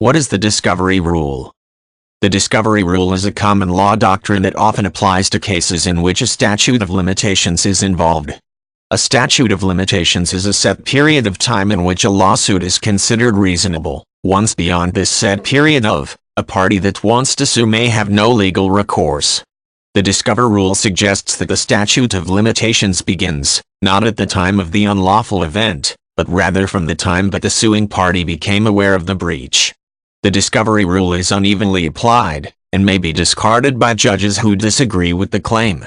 What is the discovery rule? The discovery rule is a common law doctrine that often applies to cases in which a statute of limitations is involved. A statute of limitations is a set period of time in which a lawsuit is considered reasonable. Once beyond this set period a party that wants to sue may have no legal recourse. The discover rule suggests that the statute of limitations begins, not at the time of the unlawful event, but rather from the time that the suing party became aware of the breach. The discovery rule is unevenly applied, and may be discarded by judges who disagree with the claim.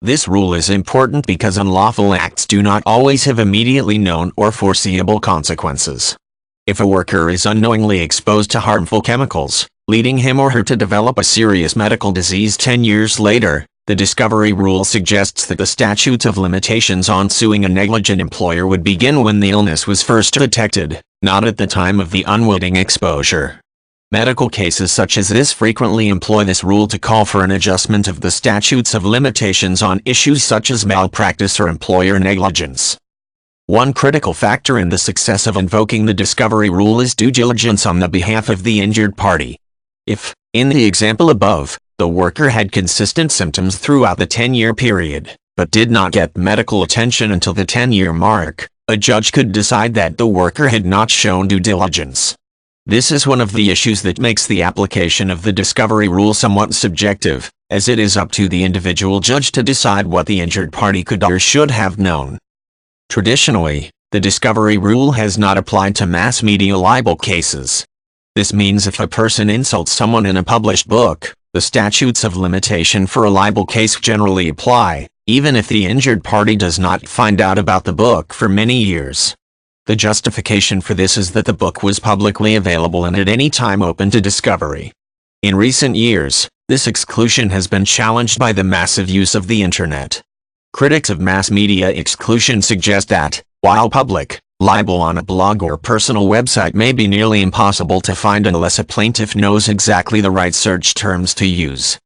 This rule is important because unlawful acts do not always have immediately known or foreseeable consequences. If a worker is unknowingly exposed to harmful chemicals, leading him or her to develop a serious medical disease 10 years later, the discovery rule suggests that the statute of limitations on suing a negligent employer would begin when the illness was first detected, not at the time of the unwitting exposure. Medical cases such as this frequently employ this rule to call for an adjustment of the statutes of limitations on issues such as malpractice or employer negligence. One critical factor in the success of invoking the discovery rule is due diligence on the behalf of the injured party. If, in the example above, the worker had consistent symptoms throughout the 10-year period, but did not get medical attention until the 10-year mark, a judge could decide that the worker had not shown due diligence. This is one of the issues that makes the application of the discovery rule somewhat subjective, as it is up to the individual judge to decide what the injured party could or should have known. Traditionally, the discovery rule has not applied to mass media libel cases. This means if a person insults someone in a published book, the statutes of limitation for a libel case generally apply, even if the injured party does not find out about the book for many years. The justification for this is that the book was publicly available and at any time open to discovery. In recent years, this exclusion has been challenged by the massive use of the Internet. Critics of mass media exclusion suggest that, while public, libel on a blog or personal website may be nearly impossible to find unless a plaintiff knows exactly the right search terms to use.